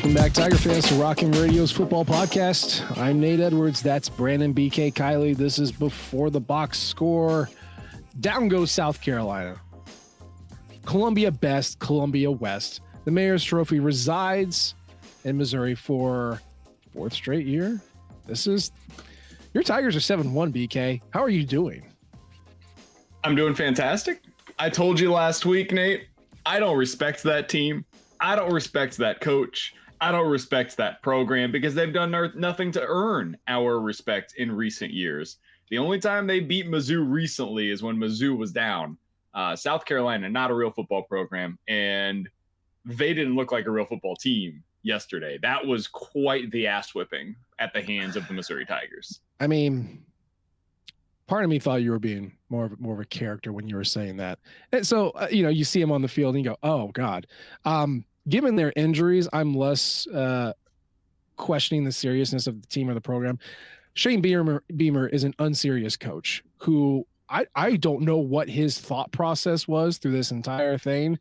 Welcome back, Tiger fans, to Rockin' Radio's football podcast. I'm Nate Edwards. That's Brandon BK Kiley. This is Before the Box Score. Down goes South Carolina. Columbia best, Columbia West. The Mayor's Trophy resides in Missouri for fourth straight year. Your Tigers are 7-1, BK. How are you doing? I'm doing fantastic. I told you last week, Nate, I don't respect that team. I don't respect that coach. I don't respect that program because they've done nothing to earn our respect in recent years. The only time they beat Mizzou recently is when Mizzou was down. South Carolina, not a real football program, and they didn't look like a real football team yesterday. That was quite the ass whipping at the hands of the Missouri Tigers. I mean, part of me thought you were being more of a character when you were saying that. And so, you see him on the field and you go, oh, God. Given their injuries, I'm less questioning the seriousness of the team or the program. Shane Beamer is an unserious coach who I don't know what his thought process was through this entire thing,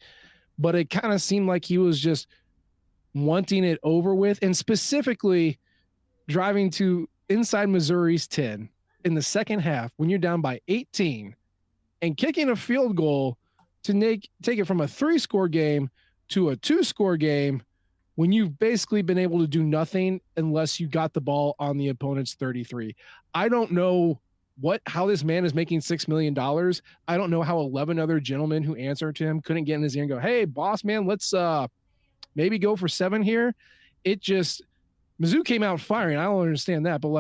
but it kind of seemed like he was just wanting it over with, and specifically driving to inside Missouri's 10 in the second half when you're down by 18 and kicking a field goal to take it from a 3-score game to a 2-score game when you've basically been able to do nothing unless you got the ball on the opponent's 33. I don't know how this man is making $6 million. I don't know how 11 other gentlemen who answered to him couldn't get in his ear and go, hey, boss man, let's maybe go for 7 here. Mizzou came out firing. I don't understand that, but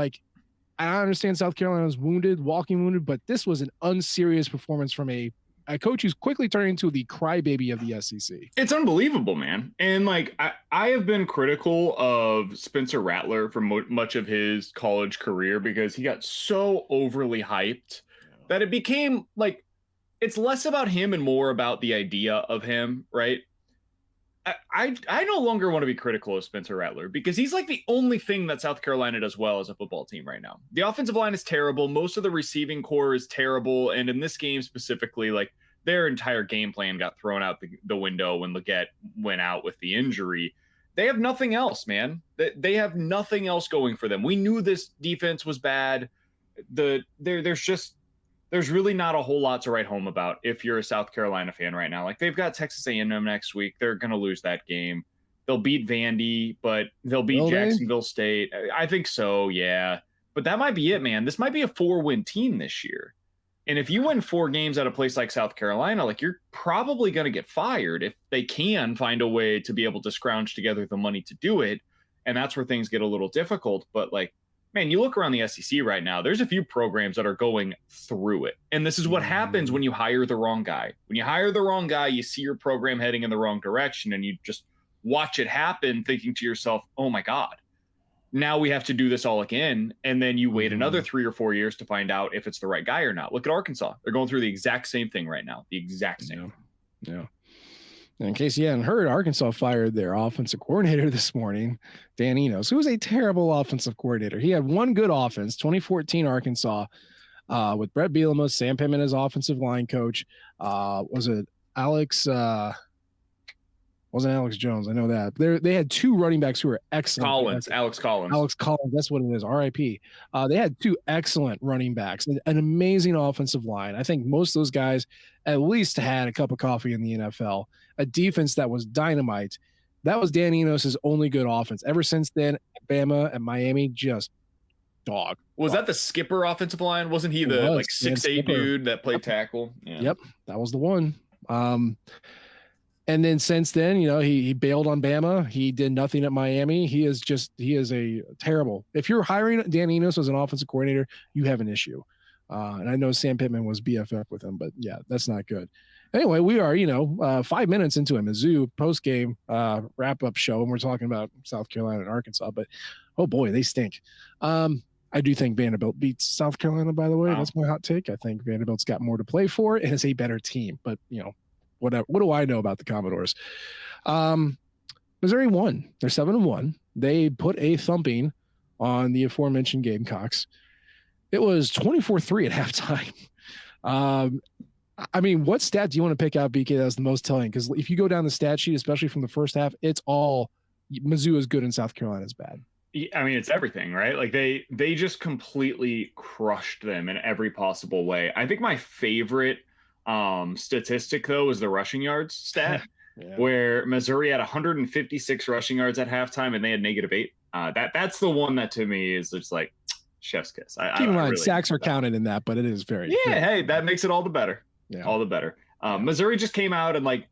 I understand South Carolina was walking wounded, but this was an unserious performance from a coach who's quickly turning into the crybaby of the SEC. It's unbelievable, man. And I have been critical of Spencer Rattler for much of his college career because he got so overly hyped that it became it's less about him and more about the idea of him, right? I no longer want to be critical of Spencer Rattler because he's the only thing that South Carolina does well as a football team right now. The offensive line is terrible. Most of the receiving core is terrible. And in this game specifically, their entire game plan got thrown out the window when Leggett went out with the injury. They have nothing else, man. They have nothing else going for them. We knew this defense was bad. There's really not a whole lot to write home about if you're a South Carolina fan right now. They've got Texas A&M next week. They're going to lose that game. They'll beat Vandy, but they'll beat Jacksonville State. I think so, yeah. But that might be it, man. This might be a 4-win team this year. And if you win 4 games at a place like South Carolina, you're probably going to get fired if they can find a way to be able to scrounge together the money to do it. And that's where things get a little difficult. But man, you look around the SEC right now, there's a few programs that are going through it. And this is what happens when you hire the wrong guy. When you hire the wrong guy, you see your program heading in the wrong direction and you just watch it happen thinking to yourself, oh my God, now we have to do this all again. And then you wait another 3 or 4 years to find out if it's the right guy or not. Look at Arkansas. They're going through the exact same thing right now. The exact same. Yeah. And in case you hadn't heard, Arkansas fired their offensive coordinator this morning, Dan Enos, who was a terrible offensive coordinator. He had one good offense, 2014 Arkansas, with Brett Bielema, Sam Pittman as offensive line coach. Was it Alex? Wasn't Alex Jones? I know that. They had 2 running backs who were excellent. Alex Collins. That's what it is. RIP. They had 2 excellent running backs, an amazing offensive line. I think most of those guys at least had a cup of coffee in the NFL. A defense that was dynamite. That was Dan Enos' only good offense. Ever since then, Bama and Miami just dog. Was that the Skipper offensive line? Wasn't he the 6'8" dude that played tackle? Yeah. Yep, that was the one. And then since then, he bailed on Bama. He did nothing at Miami. He is a terrible. If you're hiring Dan Enos as an offensive coordinator, you have an issue. And I know Sam Pittman was BFF with him, but yeah, that's not good. Anyway, we are, 5 minutes into a Mizzou post-game wrap-up show, and we're talking about South Carolina and Arkansas, but oh boy, they stink. I do think Vanderbilt beats South Carolina, by the way. Wow. That's my hot take. I think Vanderbilt's got more to play for and is a better team, but what do I know about the Commodores? Missouri won. They're 7-1. They put a thumping on the aforementioned Gamecocks. It was 24-3 at halftime. I mean, what stat do you want to pick out, BK, that was the most telling? Because if you go down the stat sheet, especially from the first half, it's all Mizzou is good and South Carolina is bad. I mean, it's everything, right? Like they just completely crushed them in every possible way. I think my favorite statistic though is the rushing yards stat, where Missouri had 156 rushing yards at halftime and they had -8. That's the one that to me is just like chef's kiss. Keep in mind, really sacks are counted in that, but it is very hey, that makes it all the better. Yeah. All the better. Missouri just came out and like.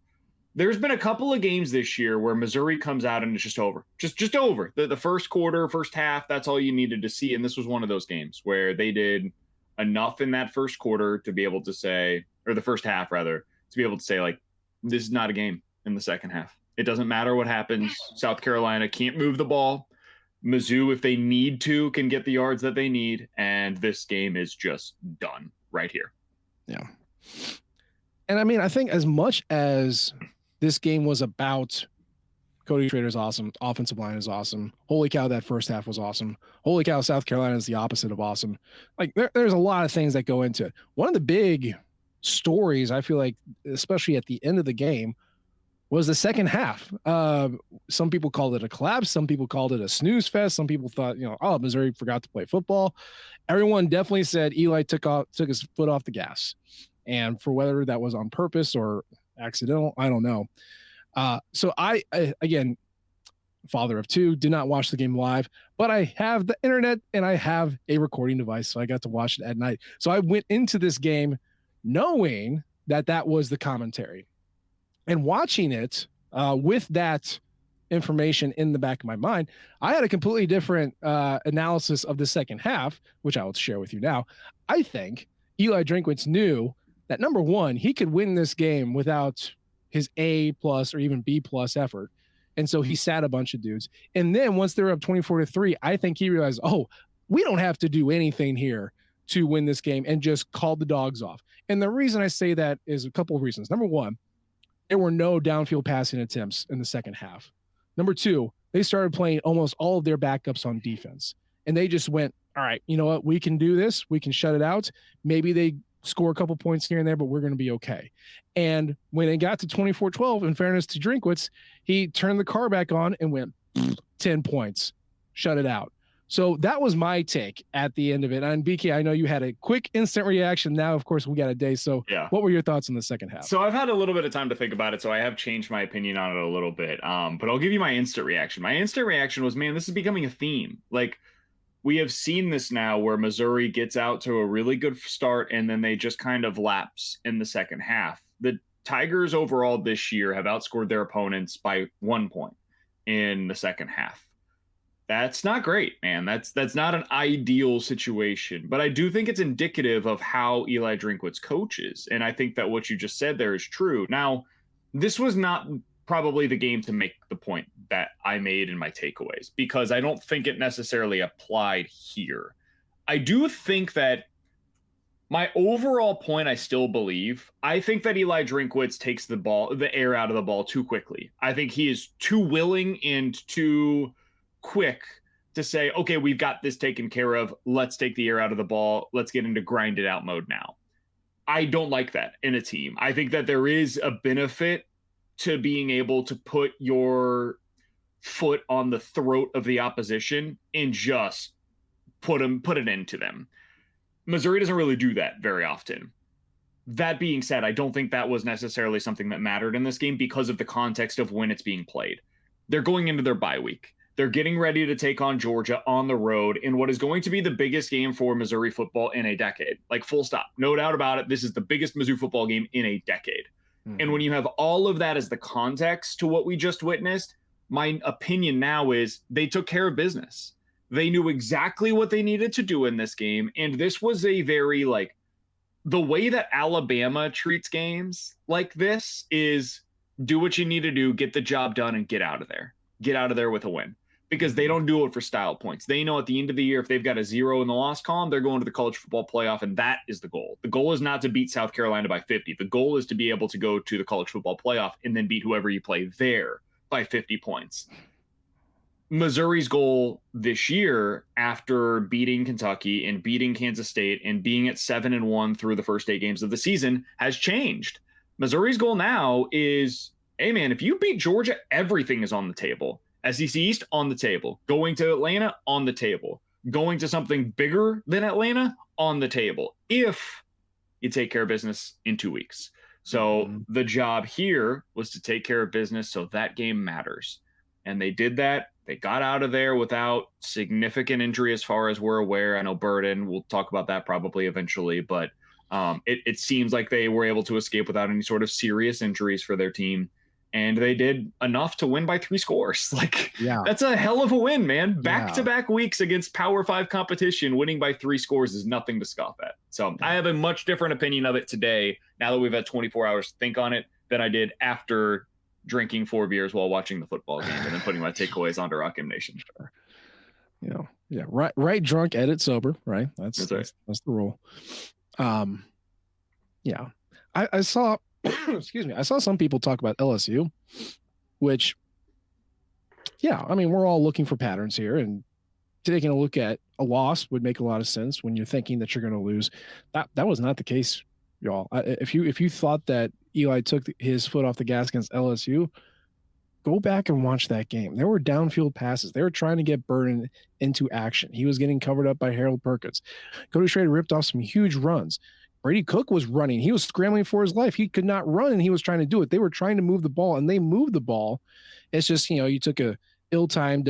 There's been a couple of games this year where Missouri comes out and it's just over. Just over. The first quarter, first half, that's all you needed to see. And this was one of those games where they did enough in that first quarter to be able to say, or the first half rather, to be able to say, like, this is not a game in the second half. It doesn't matter what happens. South Carolina can't move the ball. Mizzou, if they need to, can get the yards that they need. And this game is just done right here. Yeah. And I mean, I think as much as this game was about Cody Schrader is awesome. Offensive line is awesome. Holy cow, that first half was awesome. Holy cow, South Carolina is the opposite of awesome. Like there's a lot of things that go into it. One of the big stories, I feel like, especially at the end of the game, was the second half. Some people called it a collapse. Some people called it a snooze fest. Some people thought, oh, Missouri forgot to play football. Everyone definitely said Eli took his foot off the gas. And for whether that was on purpose or accidental, I don't know. So I again, father of two, did not watch the game live, but I have the internet and I have a recording device, so I got to watch it at night. So I went into this game knowing that was the commentary, and watching it with that information in the back of my mind, I had a completely different analysis of the second half, which I will share with you now. I think Eli Drinkwitz knew that, number one, he could win this game without his A+ or even B+ effort. And so he sat a bunch of dudes. And then once they were up 24-3, I think he realized, oh, we don't have to do anything here to win this game, and just called the dogs off. And the reason I say that is a couple of reasons. Number one, there were no downfield passing attempts in the second half. Number two, they started playing almost all of their backups on defense. And they just went, all right, you know what? We can do this. We can shut it out. Maybe they score a couple points here and there, but we're going to be okay. And when it got to 24-12, in fairness to Drinkwitz, he turned the car back on and went 10 points, shut it out. So that was my take at the end of it. And BK, I know you had a quick instant reaction. Now, of course, we got a day. So What were your thoughts on the second half? So I've had a little bit of time to think about it. So I have changed my opinion on it a little bit. But I'll give you my instant reaction. My instant reaction was, man, this is becoming a theme. Like, we have seen this now where Missouri gets out to a really good start and then they just kind of lapse in the second half. The Tigers overall this year have outscored their opponents by 1 point in the second half. That's not great, man. That's not an ideal situation, but I do think it's indicative of how Eli Drinkwitz coaches. And I think that what you just said there is true. Now, this was not probably the game to make the point that I made in my takeaways, because I don't think it necessarily applied here. I do think that my overall point, I still believe, I think that Eli Drinkwitz takes the air out of the ball too quickly. I think he is too willing and too quick to say, okay, we've got this taken care of. Let's take the air out of the ball. Let's get into grind it out mode now. I don't like that in a team. I think that there is a benefit to being able to put your foot on the throat of the opposition and just put an end to them. Missouri doesn't really do that very often. That being said, I don't think that was necessarily something that mattered in this game because of the context of when it's being played. They're going into their bye week. They're getting ready to take on Georgia on the road in what is going to be the biggest game for Missouri football in a decade. Like, full stop. No doubt about it. This is the biggest Mizzou football game in a decade. And when you have all of that as the context to what we just witnessed, my opinion now is they took care of business. They knew exactly what they needed to do in this game. And this was a very, like, the way that Alabama treats games like this is do what you need to do, get the job done, and get out of there. Get out of there with a win. Because they don't do it for style points. They know at the end of the year, if they've got a 0 in the loss column, they're going to the college football playoff, and that is the goal. The goal is not to beat South Carolina by 50. The goal is to be able to go to the college football playoff and then beat whoever you play there by 50 points. Missouri's goal this year, after beating Kentucky and beating Kansas State and being at 7-1 through the first 8 games of the season, has changed. Missouri's goal now is, hey man, if you beat Georgia, everything is on the table. SEC East on the table. Going to Atlanta on the table. Going to something bigger than Atlanta on the table. If you take care of business in 2 weeks. So the job here was to take care of business so that game matters. And they did that. They got out of there without significant injury as far as we're aware. I know Burden, we'll talk about that probably eventually, but it seems like they were able to escape without any sort of serious injuries for their team. And they did enough to win by 3 scores. Like, that's a hell of a win, man. Back-to-back weeks against Power 5 competition, winning by 3 scores is nothing to scoff at. So I have a much different opinion of it today, now that we've had 24 hours to think on it, than I did after drinking 4 beers while watching the football game and then putting my takeaways onto Rock M Nation. Right drunk, edit sober, right? That's the rule. I saw excuse me, I saw some people talk about LSU, which, I mean, we're all looking for patterns here, and taking a look at a loss would make a lot of sense when you're thinking that you're going to lose. That was not the case, y'all. If you thought that Eli took his foot off the gas against LSU, go back and watch that game. There were downfield passes. They were trying to get Burden into action. He was getting covered up by Harold Perkins. Cody Schrader ripped off some huge runs. Brady Cook was running. He was scrambling for his life. He could not run, and he was trying to do it. They were trying to move the ball, and they moved the ball. It's just, you took a ill-timed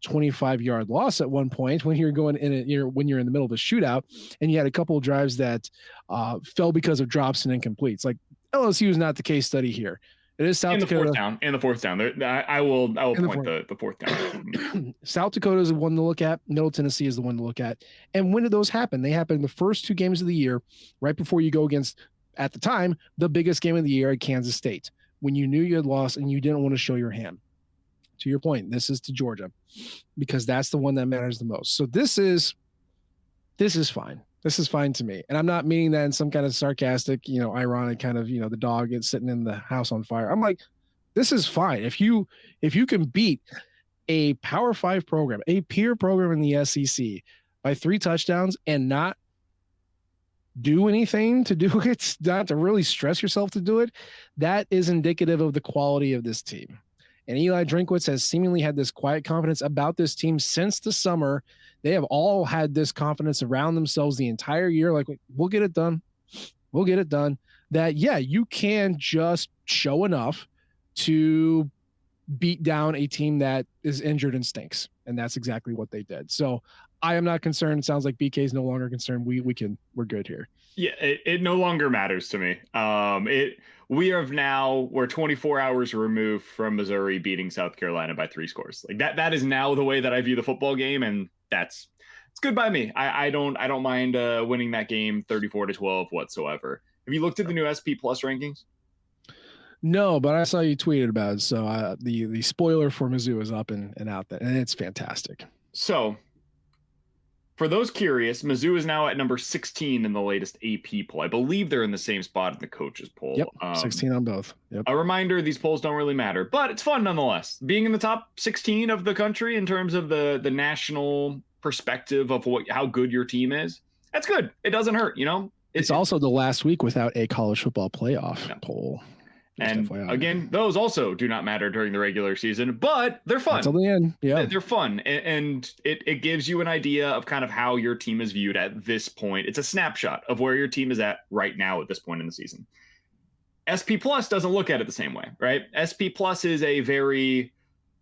25-yard loss at one point when you're going when you're in the middle of a shootout, and you had a couple of drives that fell because of drops and incompletes. Like, LSU is not the case study here. It is South Dakota. In the fourth down. I will point the fourth down. South Dakota is the one to look at. Middle Tennessee is the one to look at. And when did those happen? They happened in the first 2 games of the year, right before you go against, at the time, the biggest game of the year at Kansas State, when you knew you had lost and you didn't want to show your hand. To your point, this is to Georgia, because that's the one that matters the most. So this is fine. This is fine to me. And I'm not meaning that in some kind of sarcastic, ironic kind of, the dog is sitting in the house on fire. I'm like, this is fine. If you can beat a Power 5 program, a peer program in the SEC by 3 touchdowns and not do anything to do it, not to really stress yourself to do it, that is indicative of the quality of this team. And Eli Drinkwitz has seemingly had this quiet confidence about this team since the summer. They have all had this confidence around themselves the entire year. Like, we'll get it done. We'll get it done. That, you can just show enough to beat down a team that is injured and stinks. And that's exactly what they did. So I am not concerned. It sounds like BK is no longer concerned. We're good here. Yeah, it no longer matters to me. We're 24 hours removed from Missouri beating South Carolina by 3 scores. Like that is now the way that I view the football game, and it's good by me. I don't mind winning that game 34-12 whatsoever. Have you looked at the new SP Plus rankings? No, but I saw you tweeted about it. So the spoiler for Mizzou is up and out there, and it's fantastic. So, for those curious, Mizzou is now at number 16 in the latest AP poll. I believe they're in the same spot in the coaches poll. Yep, 16 on both. Yep. A reminder, these polls don't really matter, but it's fun nonetheless. Being in the top 16 of the country in terms of the national perspective of how good your team is, that's good. It doesn't hurt, It's also the last week without a college football playoff poll. And again, those also do not matter during the regular season, but they're fun. Until the end, they're fun, and it gives you an idea of kind of how your team is viewed at this point. It's a snapshot of where your team is at right now at this point in the season. SP Plus doesn't look at it the same way, right? SP Plus is a very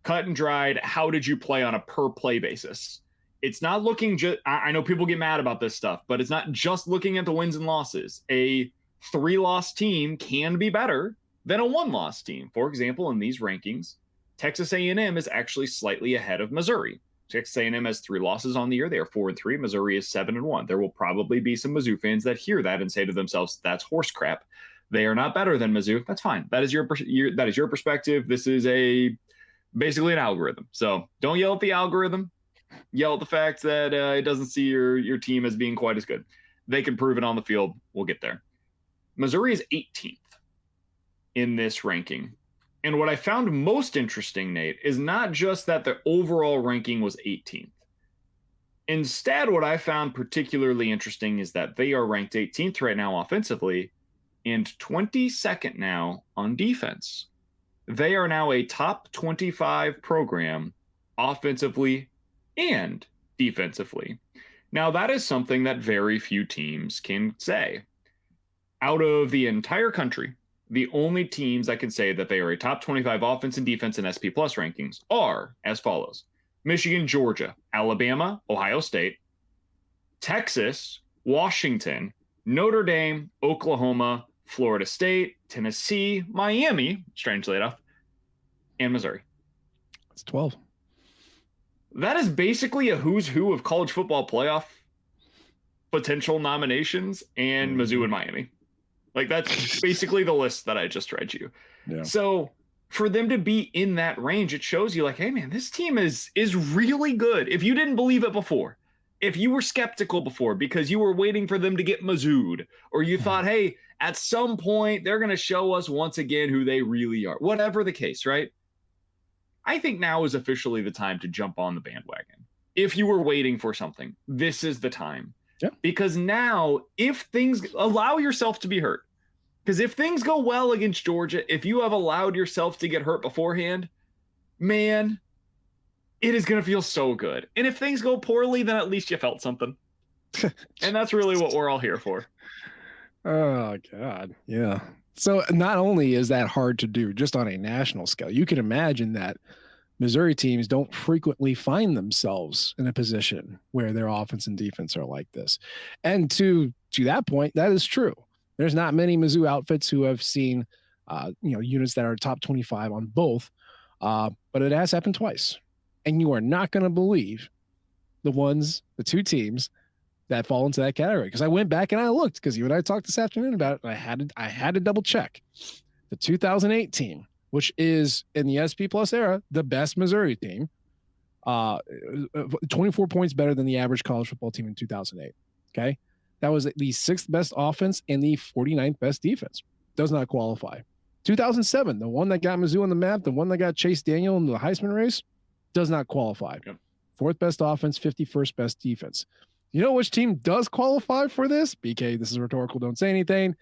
cut and dried, how did you play on a per play basis? It's not looking just, I know people get mad about this stuff, but it's not just looking at the wins and losses. A 3-loss team can be better than a 1-loss team. For example, in these rankings, Texas A&M is actually slightly ahead of Missouri. Texas A&M has 3 losses on the year. They are 4-3. Missouri is 7-1. There will probably be some Mizzou fans that hear that and say to themselves, "That's horse crap. They are not better than Mizzou." That's fine. That is your perspective. This is basically an algorithm. So don't yell at the algorithm. Yell at the fact that it doesn't see your team as being quite as good. They can prove it on the field. We'll get there. Missouri is 18th in this ranking. And what I found most interesting, Nate, is not just that the overall ranking was 18th. Instead, what I found particularly interesting is that they are ranked 18th right now offensively and 22nd now on defense. they are now a top 25 program offensively and defensively. Now, that is something that very few teams can say. Out of the entire country, the only teams that can say that they are a top 25 offense and defense in SP Plus rankings are as follows: Michigan, Georgia, Alabama, Ohio State, Texas, Washington, Notre Dame, Oklahoma, Florida State, Tennessee, Miami, strangely enough, and Missouri. That's 12. That is basically a who's who of college football playoff potential nominations, and Mizzou and Miami. Like, that's basically the list that I just read you. Yeah. So for them to be in that range, it shows you like, hey man, this team is really good. If you didn't believe it before, if you were skeptical before because you were waiting for them to get Mizzou'd, or you thought, hey, at some point they're going to show us once again who they really are, whatever the case, right? I think now is officially the time to jump on the bandwagon. If you were waiting for something, this is the time. Yeah. Because now, if things, allow yourself to be hurt. Because if things go well against Georgia, if you have allowed yourself to get hurt beforehand, man, it is going to feel so good. And if things go poorly, then at least you felt something. And that's really what we're all here for. Oh, God. Yeah. So not only is that hard to do just on a national scale, you can imagine that Missouri teams don't frequently find themselves in a position where their offense and defense are like this. And to that point, that is true. There's not many Mizzou outfits who have seen, units that are top 25 on both, but it has happened twice. And you are not going to believe the two teams that fall into that category. Because I went back and I looked, because you and I talked this afternoon about it, and I had to double check. The 2018, which is in the SP Plus era, the best Missouri team, 24 points better than the average college football team in 2008. Okay. That was the 6th best offense and the 49th best defense. Does not qualify. 2007, the one that got Mizzou on the map, the one that got Chase Daniel in the Heisman race, does not qualify. Yep. 4th best offense, 51st best defense. You know which team does qualify for this? BK, this is rhetorical. Don't say anything.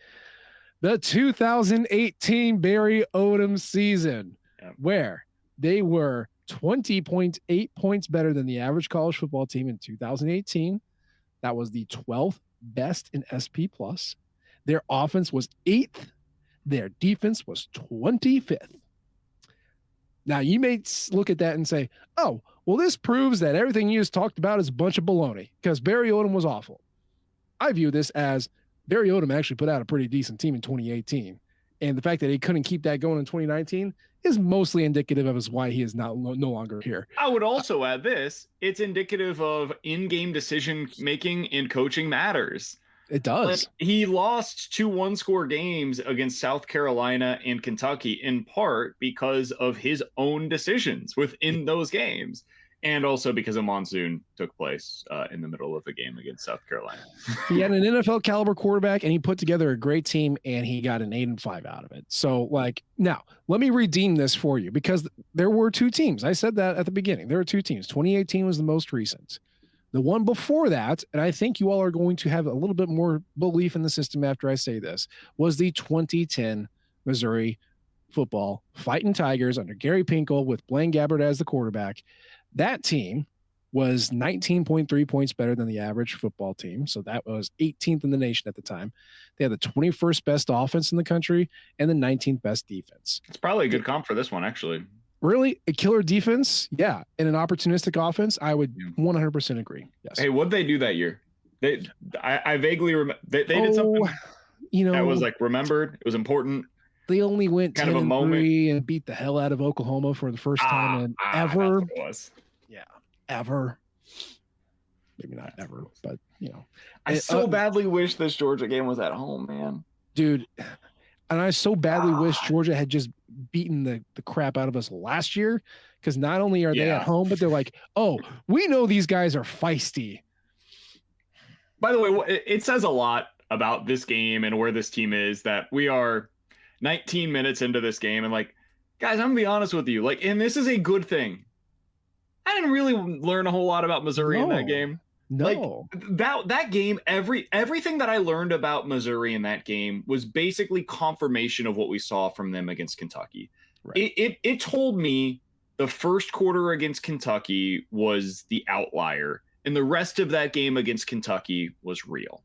The 2018 Barry Odom season, where they were 20.8 points better than the average college football team in 2018. That was the 12th best in SP Plus. Their offense was 8th. Their defense was 25th. Now, you may look at that and say, oh, well, this proves that everything you just talked about is a bunch of baloney because Barry Odom was awful. I view this as Barry Odom actually put out a pretty decent team in 2018. And the fact that he couldn't keep that going in 2019 is mostly indicative of why he is no longer here. I would also add this. It's indicative of in-game decision making and coaching matters. It does. Like, he lost 2 one-score games against South Carolina and Kentucky in part because of his own decisions within those games, and also because a monsoon took place in the middle of the game against South Carolina. He had an NFL caliber quarterback, and he put together a great team, and he got an 8-5 out of it. So, now let me redeem this for you, because there were 2 teams. I said that at the beginning. There were 2 teams. 2018 was the most recent. The one before that, and I think you all are going to have a little bit more belief in the system after I say this, was the 2010 Missouri football Fighting Tigers under Gary Pinkel with Blaine Gabbert as the quarterback. That team was 19.3 points better than the average football team. So that was 18th in the nation at the time. They had the 21st best offense in the country and the 19th best defense. It's probably a good comp for this one, actually. Really? A killer defense? Yeah. And an opportunistic offense? I would 100% agree. Yes. Hey, what'd they do that year? I vaguely remember they did something that was remembered. It was important. They only went kind of a moment and beat the hell out of Oklahoma for the first time ever. That's what it was. Yeah. Ever. Maybe not ever, but I so badly wish this Georgia game was at home, man. Dude. And I so badly wish Georgia had just beaten the crap out of us last year, because not only are they at home, but they're like, oh, we know these guys are feisty. By the way, it says a lot about this game and where this team is that we are 19 minutes into this game. And guys, I'm going to be honest with you. And this is a good thing. I didn't really learn a whole lot about Missouri in that game. No, that game, everything that I learned about Missouri in that game was basically confirmation of what we saw from them against Kentucky. Right. It told me the first quarter against Kentucky was the outlier, and the rest of that game against Kentucky was real.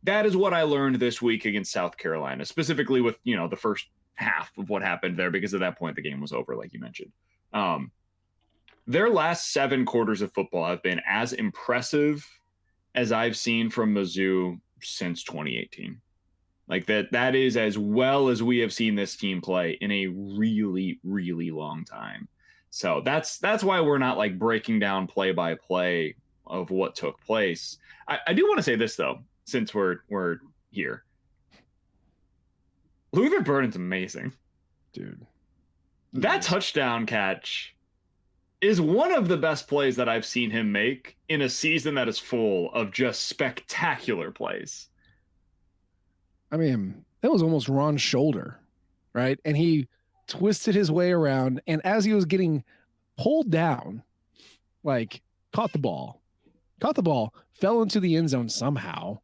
That is what I learned this week against South Carolina, specifically with, the first half of what happened there, because at that point the game was over, like you mentioned. Their last 7 quarters of football have been as impressive as I've seen from Mizzou since 2018. Like that is as well as we have seen this team play in a really, really long time. So that's why we're not like breaking down play by play of what took place. I do want to say this though, since we're here. Luther Burden's amazing. Dude. That touchdown catch is one of the best plays that I've seen him make in a season that is full of just spectacular plays. I mean, that was almost Ron's shoulder, right? And he twisted his way around, and as he was getting pulled down, like caught the ball, fell into the end zone somehow.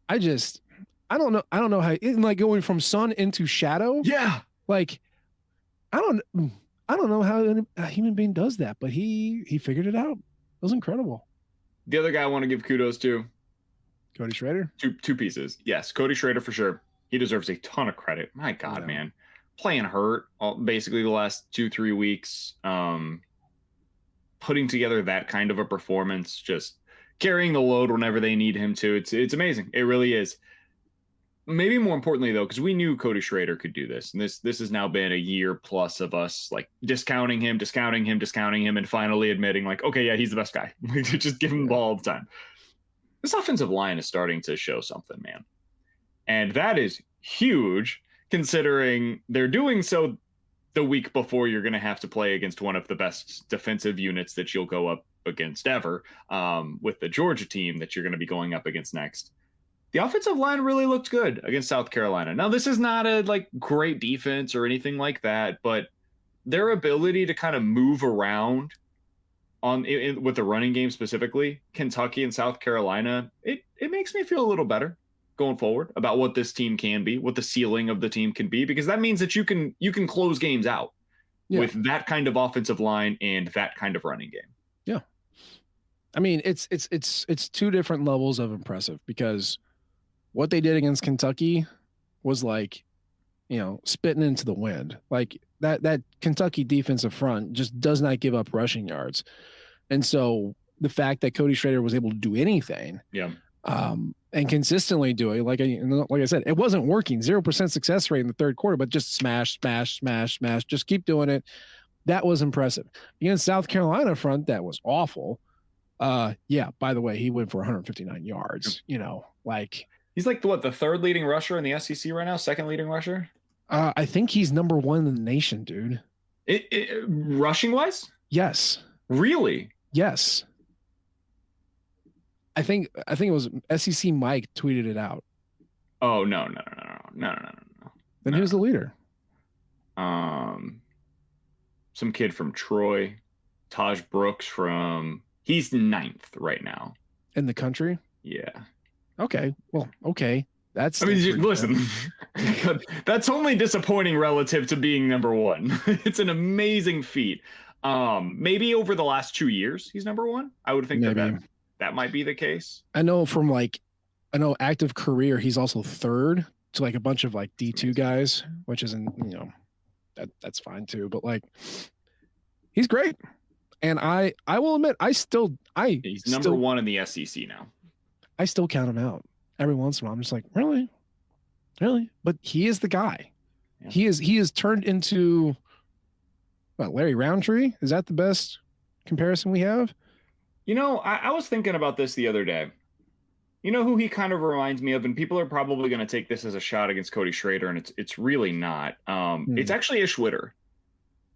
I don't know how, like going from sun into shadow. Yeah. Like, I don't know how a human being does that, but he figured it out. It was incredible. The other guy I want to give kudos to, Cody Schrader. Two pieces. Yes, Cody Schrader for sure. He deserves a ton of credit. My God, man. Playing hurt basically the last 2-3 weeks. Putting together that kind of a performance, just carrying the load whenever they need him to. It's amazing. It really is. Maybe more importantly, though, because we knew Cody Schrader could do this. And this has now been a year plus of us like discounting him, and finally admitting like, okay, yeah, he's the best guy. Just give him the ball all the time. This offensive line is starting to show something, man. And that is huge considering they're doing so the week before you're going to have to play against one of the best defensive units that you'll go up against ever, with the Georgia team that you're going to be going up against next. The offensive line really looked good against South Carolina. Now, this is not a like great defense or anything like that, but their ability to kind of move around with the running game specifically, Kentucky and South Carolina, it makes me feel a little better going forward about what this team can be, what the ceiling of the team can be, because that means that you can close games out with that kind of offensive line and that kind of running game. Yeah. I mean, it's 2 different levels of impressive, because what they did against Kentucky was like, spitting into the wind. Like that Kentucky defensive front just does not give up rushing yards. And so the fact that Cody Schrader was able to do anything, and consistently do it, like I said, it wasn't working. 0% success rate in the third quarter, but just smash, just keep doing it. That was impressive. Against South Carolina front, that was awful. By the way, he went for 159 yards. Like he's like the third leading rusher in the SEC right now, second leading rusher. I think he's number 1 in the nation, dude. Rushing wise? Yes. Really? Yes. I think it was SEC Mike tweeted it out. Oh, no. Then who's the leader? Some kid from Troy, Taj Brooks he's 9th right now. In the country? Yeah. Okay. Well, okay. Listen, that's only disappointing relative to being number 1. It's an amazing feat. Maybe over the last 2 years, he's number 1. I would think that might be the case. I know active career, he's also 3rd to like a bunch of like D2 guys, which isn't, that's fine too. But like, he's great. And I will admit, he's number 1 in the SEC now. I still count him out every once in a while. I'm just like, really? But he is the guy. Yeah. He is turned into Larry Roundtree. Is that the best comparison we have? I was thinking about this the other day. You know who he kind of reminds me of, and people are probably going to take this as a shot against Cody Schrader, and it's really not. It's actually Ish Witter,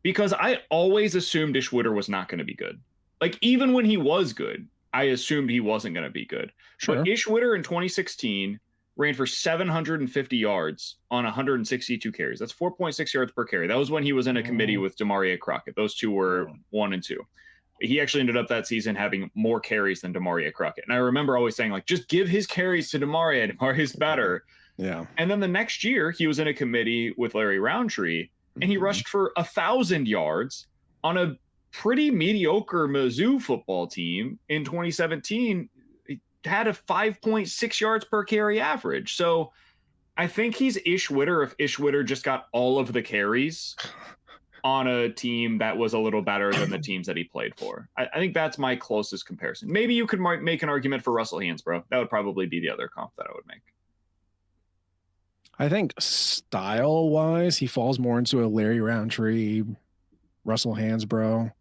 because I always assumed Ish Witter was not going to be good. Like even when he was good, I assumed he wasn't going to be good. Sure. But Ish Witter in 2016 ran for 750 yards on 162 carries. That's 4.6 yards per carry. That was when he was in a committee with Demaria Crockett. Those two were 1 and 2. He actually ended up that season having more carries than Demaria Crockett. And I remember always saying, like, just give his carries to Demaria. Demaria's better. Yeah. And then the next year, he was in a committee with Larry Roundtree. and he rushed for 1,000 yards on a pretty mediocre Mizzou football team in 2017. He had a 5.6 yards per carry average. So I think he's Ish Witter if Ish Witter just got all of the carries on a team that was a little better than the teams that he played for. I think that's my closest comparison. Maybe you could make an argument for Russell Hansbrough. That would probably be the other comp that I would make. I think style-wise, he falls more into a Larry Roundtree, Russell Hansbrough.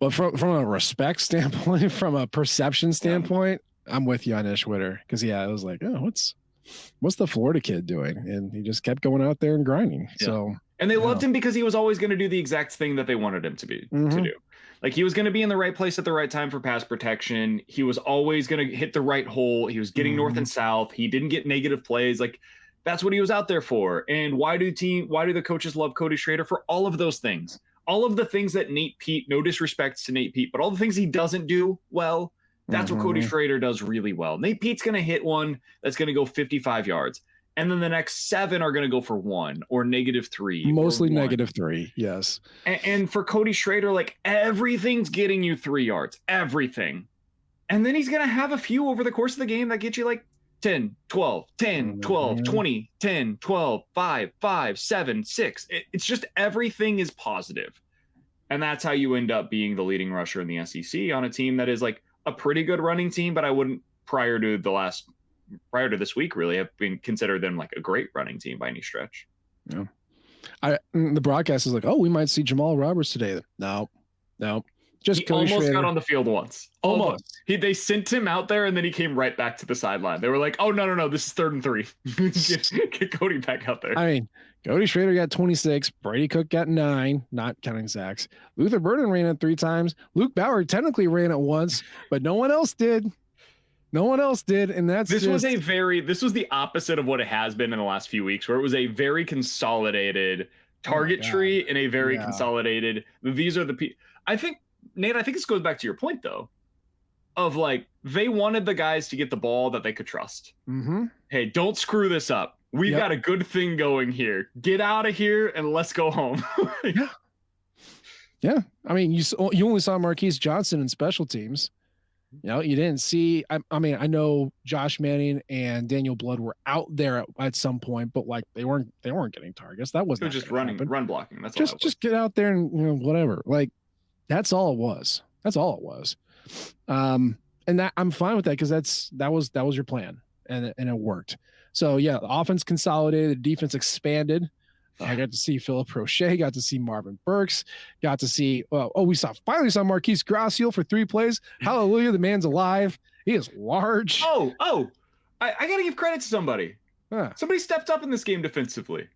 But from a respect standpoint, from a perception standpoint, I'm with you on Ish Witter. Because, I was like, oh, what's the Florida kid doing? And he just kept going out there and grinding. Yeah. So, and they loved him because he was always going to do the exact thing that they wanted him to do. Like, he was going to be in the right place at the right time for pass protection. He was always going to hit the right hole. He was getting north and south. He didn't get negative plays. Like, that's what he was out there for. And why do the coaches love Cody Schrader? For all of those things. All of the things that Nate Peat, no disrespect to Nate Peat, but all the things he doesn't do well, that's what Cody Schrader does really well. Nate Peat's going to hit one that's going to go 55 yards. And then the next 7 are going to go for 1 or -3. Mostly -3, yes. And for Cody Schrader, like, everything's getting you 3 yards. Everything. And then he's going to have a few over the course of the game that get you like 10, 12, 10, 12, 20, 10, 12, 5, 5, 7, 6. It's just everything is positive. And that's how you end up being the leading rusher in the SEC on a team that is like a pretty good running team, but I wouldn't, prior to this week, really have been considered them like a great running team by any stretch. Yeah. The broadcast is like, oh, we might see Jamal Roberts today. No. Just he almost got on the field once. Almost. They sent him out there and then he came right back to the sideline. They were like, oh, no, this is 3rd and 3. Get Cody back out there. I mean, Cody Schrader got 26. Brady Cook got 9, not counting sacks. Luther Burden ran it 3 times. Luke Bauer technically ran it once, but no one else did. And this was the opposite of what it has been in the last few weeks, where it was a very consolidated target tree and a very consolidated. These are the people. I think, Nate, this goes back to your point though, of like, they wanted the guys to get the ball that they could trust. Hey, don't screw this up. We've got a good thing going here. Get out of here and let's go home. Yeah. I mean, you only saw Marquise Johnson in special teams. You didn't see. I mean, I know Josh Manning and Daniel Blood were out there at some point, but like they weren't getting targets. That wasn't just run blocking. That's just get out there and whatever. Like, that's all it was. And that I'm fine with that because that was your plan and it worked. So the offense consolidated, the defense expanded. I got to see Philip Roche, got to see Marvin Burks, got to see, we finally saw Marquise Graciel for 3 plays. Hallelujah, the man's alive. He is large. I got to give credit to somebody. Somebody stepped up in this game defensively.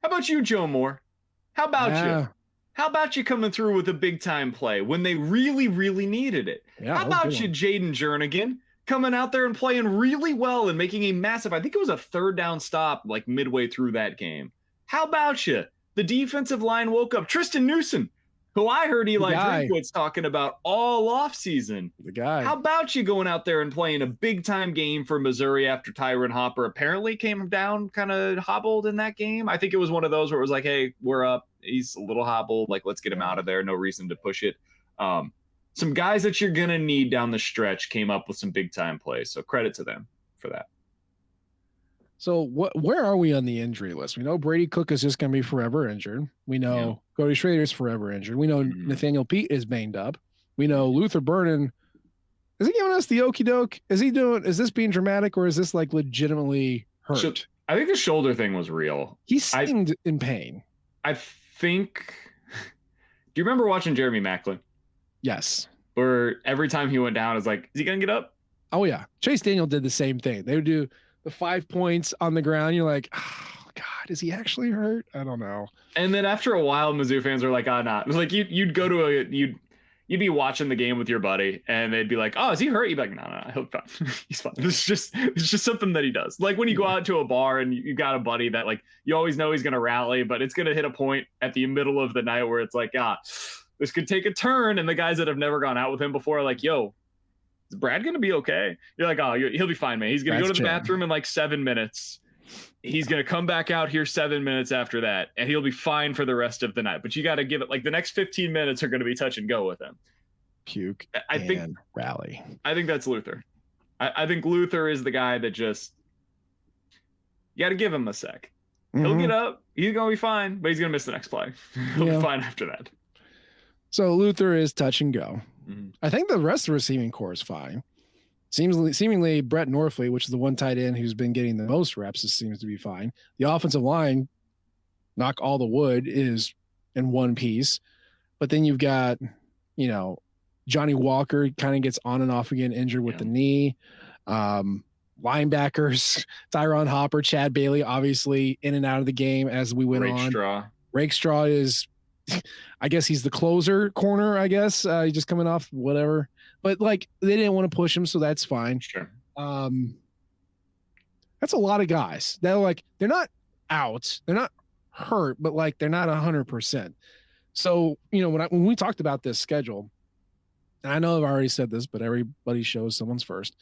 How about you, Joe Moore? How about you? How about you coming through with a big-time play when they really, really needed it? How about you, Jaden Jernigan, coming out there and playing really well and making a massive, I think it was a 3rd down stop like midway through that game. How about you? The defensive line woke up. Tristan Newsom, who I heard Eli Drinkwitz talking about all offseason. The guy. How about you going out there and playing a big-time game for Missouri after Tyron Hopper apparently came down kind of hobbled in that game? I think it was one of those where it was like, hey, we're up. He's a little hobbled. Like, let's get him out of there. No reason to push it. Some guys that you're going to need down the stretch came up with some big-time plays. So credit to them for that. So where are we on the injury list? We know Brady Cook is just going to be forever injured. We know Cody Schrader's forever injured. We know Nathaniel Peat is banged up. We know Luther Burden. Is he giving us the okie doke? Is this being dramatic or is this like legitimately hurt? I think the shoulder thing was real. He seemed in pain. I think. Do you remember watching Jeremy Maclin? Yes. Where every time he went down, it's like, is he going to get up? Oh, yeah. Chase Daniel did the same thing. They would do the 5 points on the ground. You're like, oh, God, is he actually hurt? I don't know. And then after a while, Mizzou fans are like, nah. It was like you'd go to you'd be watching the game with your buddy and they'd be like, oh, is he hurt? You'd be like, no, he'll be fine. He's fine. It's just something that he does. Like when you go out to a bar and you got a buddy that like, you always know he's going to rally, but it's going to hit a point at the middle of the night where it's like, this could take a turn. And the guys that have never gone out with him before are like, yo, is Brad going to be okay? You're like, oh, he'll be fine, man. He's going to go to the bathroom in like 7 minutes. He's going to come back out here 7 minutes after that, and he'll be fine for the rest of the night. But you got to give it, like, the next 15 minutes are going to be touch and go with him. Puke I think rally. I think that's Luther. I think Luther is the guy that just, you got to give him a sec. He'll get up. He's going to be fine, but he's going to miss the next play. He'll be fine after that. So Luther is touch and go. I think the rest of the receiving core is fine. Seemingly Brett Norfleet, which is the one tight end who's been getting the most reps, seems to be fine. The offensive line, knock all the wood, is in one piece. But then you've got, you know, Johnny Walker kind of gets on and off again, injured with the knee. Linebackers, Tyron Hopper, Chad Bailey, obviously in and out of the game as we went on. Rakestraw is, I guess he's the closer corner, I guess. He's just coming off whatever. But, like, they didn't want to push him, so that's fine. Sure. That's a lot of guys. They're not out. They're not hurt, but, like, they're not 100%. So, you know, when we talked about this schedule, and I know I've already said this, but everybody shows someone's first.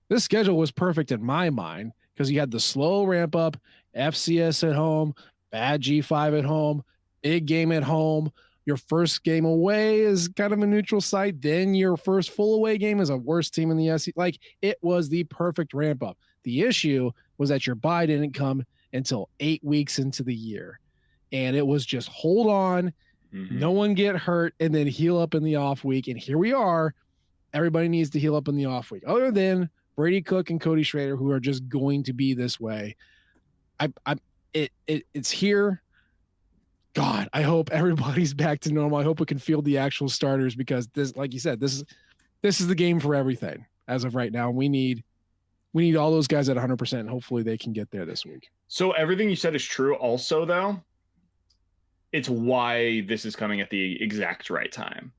This schedule was perfect in my mind because you had the slow ramp up, FCS at home, bad G5 at home, big game at home. Your first game away is kind of a neutral site. Then your first full away game is a worse team in the SEC. Like, it was the perfect ramp up. The issue was that your bye didn't come until 8 weeks into the year. And it was just hold on, no one get hurt, and then heal up in the off week. And here we are. Everybody needs to heal up in the off week. Other than Brady Cook and Cody Schrader, who are just going to be this way. It's here. God, I hope everybody's back to normal. I hope we can field the actual starters because this, like you said, this is the game for everything as of right now. We need all those guys at 100%. And hopefully they can get there this week. So everything you said is true. Also, though, it's why this is coming at the exact right time.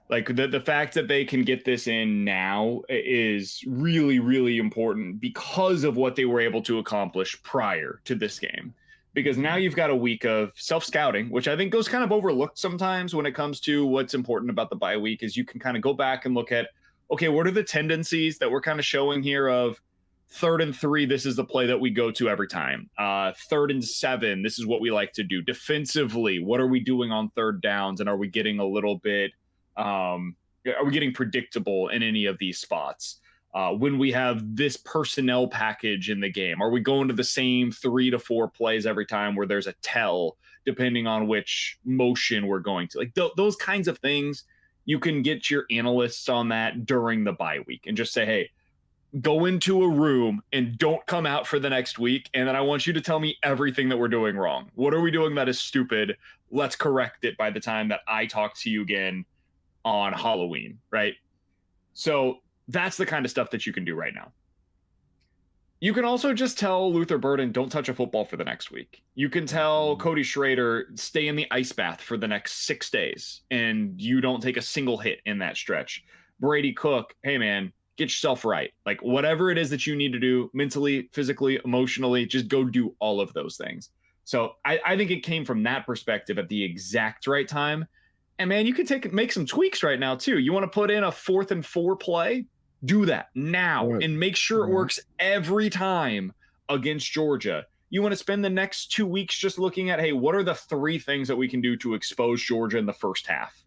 Like the fact that they can get this in now is really, really important because of what they were able to accomplish prior to this game. Because now you've got a week of self-scouting, which I think goes kind of overlooked sometimes when it comes to what's important about the bye week, is you can kind of go back and look at, okay, what are the tendencies that we're kind of showing here of 3rd and 3, this is the play that we go to every time. 3rd and 7, this is what we like to do. Defensively, what are we doing on 3rd downs? And are we getting a little bit, are we getting predictable in any of these spots? When we have this personnel package in the game, are we going to the same 3 to 4 plays every time where there's a tell depending on which motion we're going to? Like those kinds of things, you can get your analysts on that during the bye week and just say, hey, go into a room and don't come out for the next week. And then I want you to tell me everything that we're doing wrong. What are we doing that is stupid? Let's correct it by the time that I talk to you again on Halloween, right? So that's the kind of stuff that you can do right now. You can also just tell Luther Burden, don't touch a football for the next week. You can tell Cody Schrader, stay in the ice bath for the next 6 days, and you don't take a single hit in that stretch. Brady Cook, hey man, get yourself right. Like whatever it is that you need to do mentally, physically, emotionally, just go do all of those things. So I think it came from that perspective at the exact right time. And man, you can make some tweaks right now too. You want to put in a 4th and 4 play? Do that now and make sure it works every time against Georgia. You want to spend the next 2 weeks just looking at, hey, what are the 3 things that we can do to expose Georgia in the first half?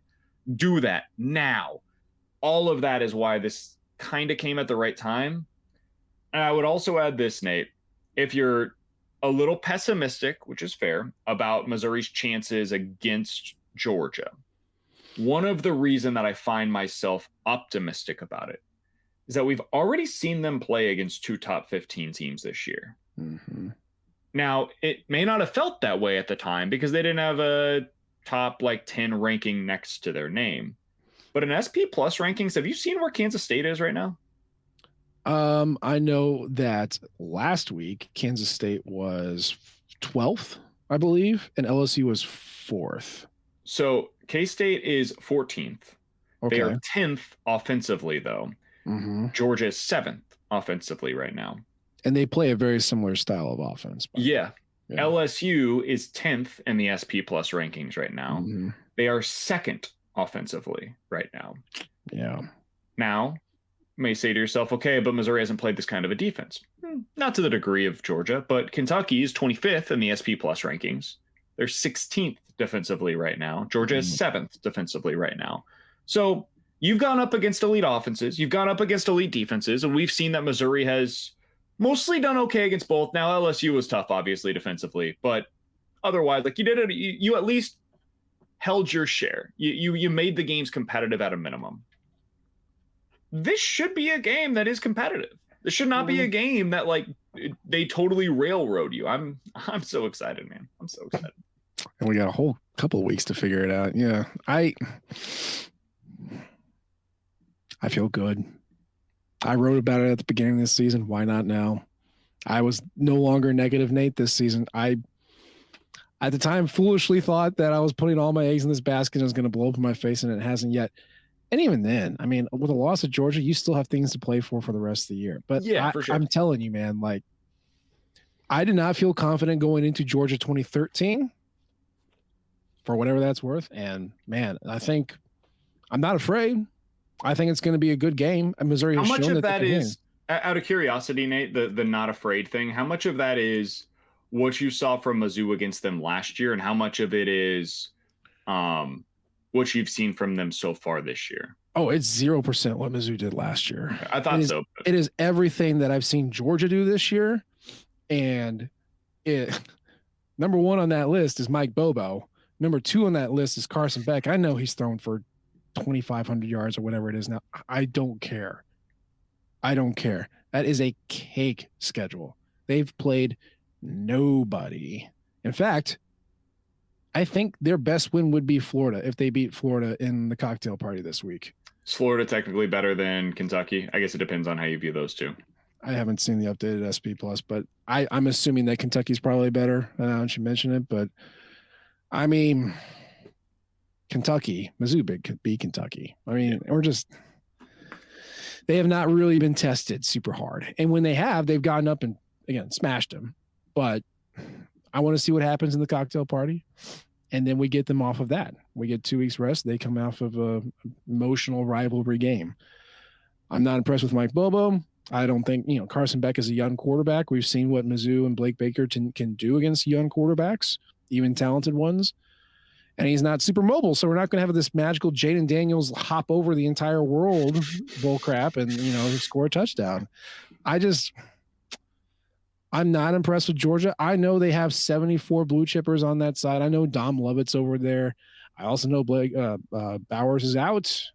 Do that now. All of that is why this kind of came at the right time. And I would also add this, Nate, if you're a little pessimistic, which is fair, about Missouri's chances against Georgia, one of the reasons that I find myself optimistic about it is that we've already seen them play against 2 top 15 teams this year. Now, it may not have felt that way at the time because they didn't have a top 10 ranking next to their name. But in SP Plus rankings, have you seen where Kansas State is right now? I know that last week Kansas State was 12th, I believe, and LSU was 4th. So K-State is 14th. Okay. They are 10th offensively, though. Georgia is 7th offensively right now. And they play a very similar style of offense. Yeah. LSU is 10th in the SP Plus rankings right now. They are 2nd offensively right now. Yeah. Now, may say to yourself, okay, but Missouri hasn't played this kind of a defense. Not to the degree of Georgia, but Kentucky is 25th in the SP Plus rankings. They're 16th defensively right now. Georgia is 7th defensively right now. So you've gone up against elite offenses. You've gone up against elite defenses, and we've seen that Missouri has mostly done okay against both. Now, LSU was tough, obviously, defensively, but otherwise, like, you did it, you at least held your share. You made the games competitive at a minimum. This should be a game that is competitive. This should not be a game that, like, they totally railroad you. I'm so excited, man. I'm so excited. And we got a whole couple of weeks to figure it out. Yeah. I feel good. I wrote about it at the beginning of this season. Why not now? I was no longer negative Nate this season. I, at the time, foolishly thought that I was putting all my eggs in this basket and it was going to blow up in my face, and it hasn't yet. And even then, I mean, with a loss of Georgia, you still have things to play for the rest of the year. But yeah, for sure. I'm telling you, man, like, I did not feel confident going into Georgia 2013 for whatever that's worth. And, man, I think I'm not afraid. I think it's going to be a good game. And Missouri has shown that. How much of that is, out of curiosity, Nate, the not afraid thing, how much of that is what you saw from Mizzou against them last year, and how much of it is what you've seen from them so far this year? Oh, it's 0% what Mizzou did last year. Okay, I thought so. It is everything that I've seen Georgia do this year. And number one on that list is Mike Bobo. Number two on that list is Carson Beck. I know he's thrown for 2,500 yards or whatever it is now. I don't care. I don't care. That is a cake schedule. They've played nobody. In fact, I think their best win would be Florida if they beat Florida in the cocktail party this week. Is Florida technically better than Kentucky? I guess it depends on how you view those two. I haven't seen the updated SP Plus, but I'm assuming that Kentucky's probably better. I don't know if you mentioned it, but I mean, Kentucky, Mizzou beat Kentucky. I mean, they have not really been tested super hard. And when they have, they've gotten up and, again, smashed them. But I want to see what happens in the cocktail party. And then we get them off of that. We get 2 weeks rest. They come off of a emotional rivalry game. I'm not impressed with Mike Bobo. I don't think, Carson Beck is a young quarterback. We've seen what Mizzou and Blake Baker can do against young quarterbacks, even talented ones. And he's not super mobile, so we're not going to have this magical Jaden Daniels hop over the entire world bull crap and, score a touchdown. I'm not impressed with Georgia. I know they have 74 blue chippers on that side. I know Dom Lovett's over there. I also know Blake Bowers is out.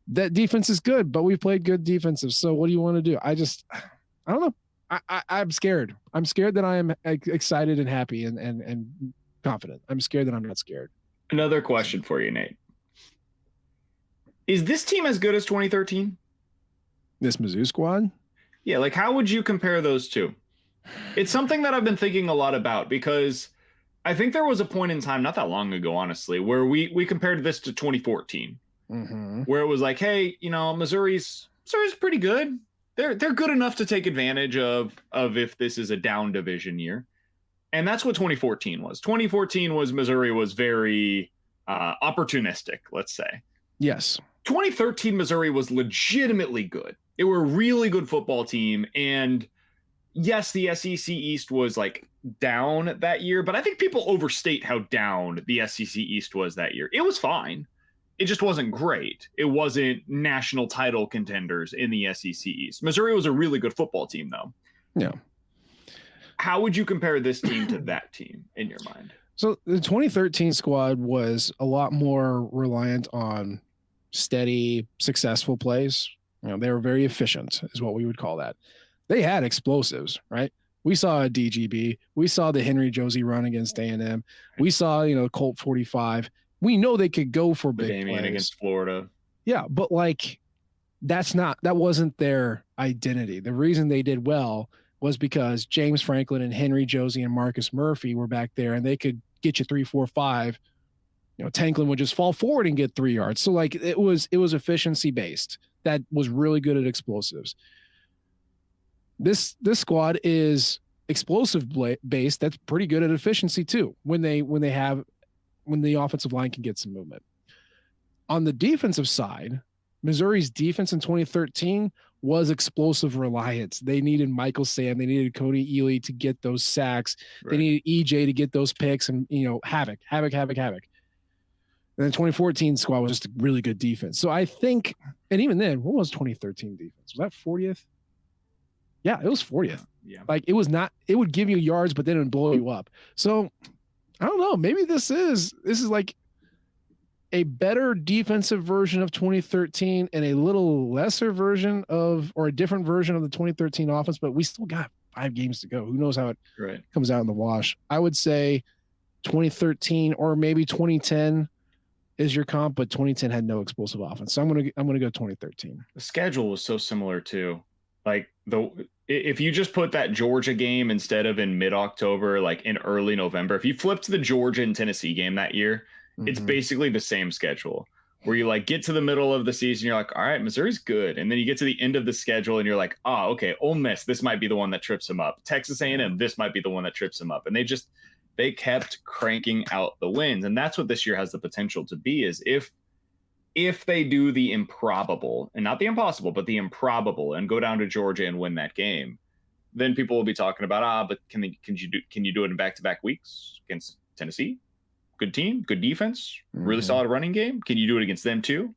That defense is good, but we've played good defensive. So what do you want to do? I don't know. I'm scared. I'm scared that I am excited and happy and confident. I'm scared that I'm not scared. Another question for you, Nate. Is this team as good as 2013? This Mizzou squad? Yeah, like, how would you compare those two? It's something that I've been thinking a lot about, because I think there was a point in time, not that long ago, honestly, where we compared this to 2014, where it was like, hey, Missouri's pretty good. They're good enough to take advantage of if this is a down division year. And that's what 2014 was. 2014 was Missouri was very opportunistic, let's say. Yes. 2013 Missouri was legitimately good. They were a really good football team. And yes, the SEC East was like down that year, but I think people overstate how down the SEC East was that year. It was fine. It just wasn't great. It wasn't national title contenders in the SEC East. Missouri was a really good football team, though. Yeah. How would you compare this team to that team in your mind? So the 2013 squad was a lot more reliant on steady, successful plays. They were very efficient, is what we would call that. They had explosives, right? We saw a DGB. We saw the Henry Josie run against A&M. We saw, Colt 45. We know they could go for big plays against Florida. Yeah, but that wasn't their identity. The reason they did well was because James Franklin and Henry Josie and Marcus Murphy were back there, and they could get you 3, 4, 5. Tanklin would just fall forward and get 3 yards. So it was efficiency based. That was really good at explosives. This squad is explosive based. That's pretty good at efficiency too. When the offensive line can get some movement. On the defensive side, Missouri's defense in 2013 was explosive reliance. They needed Michael Sam. They needed Cody Schrader to get those sacks. Right. They needed EJ to get those picks and, havoc. And then 2014 squad was just a really good defense. So I think, and even then, what was 2013 defense? Was that 40th? Yeah, it was 40th. Yeah. Like it would give you yards, but then it would blow you up. So I don't know. Maybe this is like a better defensive version of 2013 and a little lesser version or a different version of the 2013 offense, but we still got 5 games to go. Who knows how it comes out in the wash? I would say 2013 or maybe 2010 is your comp, but 2010 had no explosive offense. So I'm gonna go 2013. The schedule was so similar too. Like if you just put that Georgia game instead of in mid-October, like in early November, if you flipped the Georgia and Tennessee game that year, it's basically the same schedule where you like get to the middle of the season. You're like, all right, Missouri's good. And then you get to the end of the schedule and you're like, oh, okay, Ole Miss, this might be the one that trips them up. Texas A&M, this might be the one that trips them up. And they kept cranking out the wins. And that's what this year has the potential to be, is if they do the improbable, and not the impossible, but the improbable, and go down to Georgia and win that game, then people will be talking about, but can you do it in back-to-back weeks against Tennessee? Good team, good defense, really solid running game. Can you do it against them too?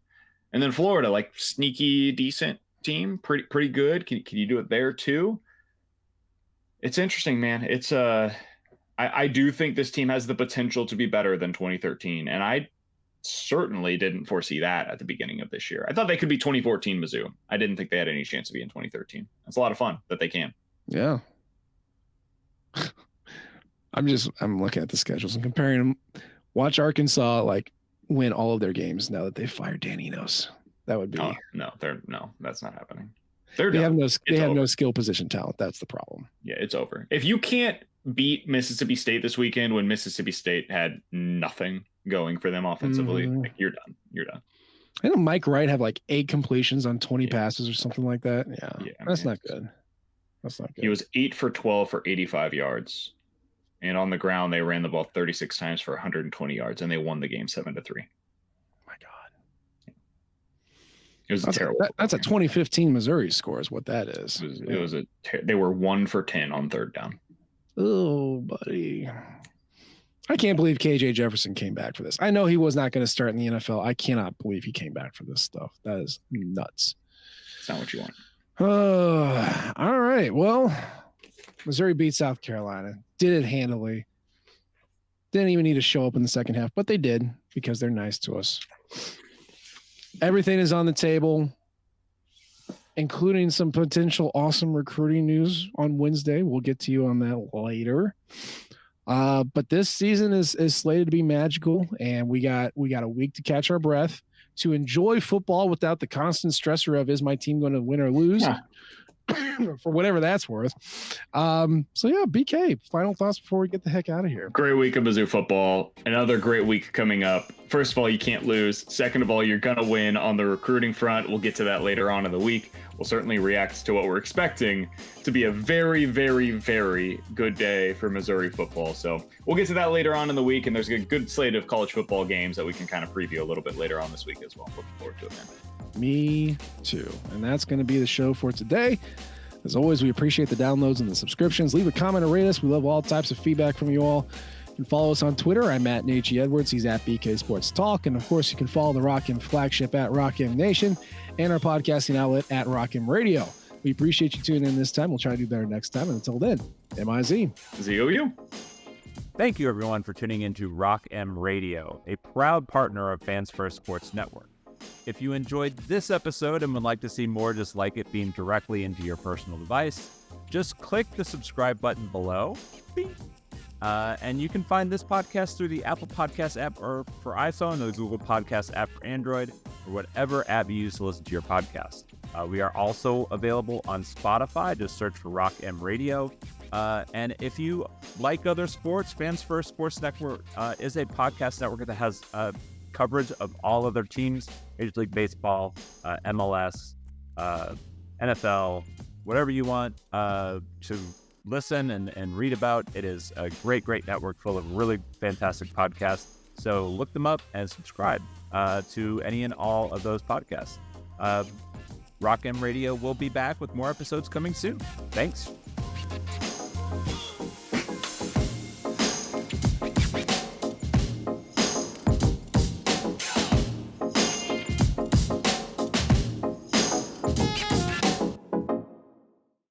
And then Florida, like sneaky, decent team, pretty good. Can you do it there too? It's interesting, man. It's I do think this team has the potential to be better than 2013, and I certainly didn't foresee that at the beginning of this year. I thought they could be 2014 Mizzou. I didn't think they had any chance to be in 2013. It's a lot of fun that they can. Yeah. I'm looking at the schedules and comparing them. Watch Arkansas like win all of their games now that they fired Dan Enos. That would be no, that's not happening. They have no skill position talent. That's the problem. Yeah, it's over. If you can't beat Mississippi State this weekend when Mississippi State had nothing going for them offensively, like, you're done. I know Mike Wright have like 8 completions on 20 passes or something like that. Yeah, that's not good. He was 8 for 12 for 85 yards. And on the ground, they ran the ball 36 times for 120 yards, and they won the game 7-3. My God. It was terrible. That's a 2015 Missouri score is what that is. They were 1 for 10 on third down. Oh, buddy. I can't believe KJ Jefferson came back for this. I know he was not going to start in the NFL. I cannot believe he came back for this stuff. That is nuts. It's not what you want. All right. Well, Missouri beat South Carolina. Did it handily. Didn't even need to show up in the second half, but they did because they're nice to us. Everything is on the table, including some potential awesome recruiting news on Wednesday. We'll get to you on that later. But this season is slated to be magical, and we got a week to catch our breath, to enjoy football without the constant stressor of, is my team going to win or lose? Yeah. For whatever that's worth. So yeah, BK, final thoughts before we get the heck out of here. Great week of Mizzou football. Another great week coming up. First of all, you can't lose. Second of all, you're going to win on the recruiting front. We'll get to that later on in the week. We'll certainly react to what we're expecting to be a very, very, very good day for Missouri football. So we'll get to that later on in the week. And there's a good slate of college football games that we can kind of preview a little bit later on this week as well. Looking forward to it, man. Me too. And that's going to be the show for today. As always, we appreciate the downloads and the subscriptions. Leave a comment or rate us. We love all types of feedback from you all. You can follow us on Twitter. I'm at Nate G. Edwards. He's at BK Sports Talk. And of course, you can follow the Rock M flagship at Rock M Nation and our podcasting outlet at Rock M Radio. We appreciate you tuning in this time. We'll try to do better next time. And until then, MIZ. ZOU. Thank you, everyone, for tuning into Rock M Radio, a proud partner of Fans First Sports Network. If you enjoyed this episode and would like to see more just like it beamed directly into your personal device, just click the subscribe button below. And you can find this podcast through the Apple Podcast app or for iPhone, or the Google Podcast app for Android, or whatever app you use to listen to your podcast. We are also available on Spotify. Just search for Rock M Radio. And if you like other sports, Fans First Sports Network is a podcast network that has coverage of all other teams, Major League Baseball, MLS, NFL, whatever you want to listen and read about. It is a great network full of really fantastic podcasts. So look them up and subscribe to any and all of those podcasts. Rock M Radio will be back with more episodes coming soon. Thanks.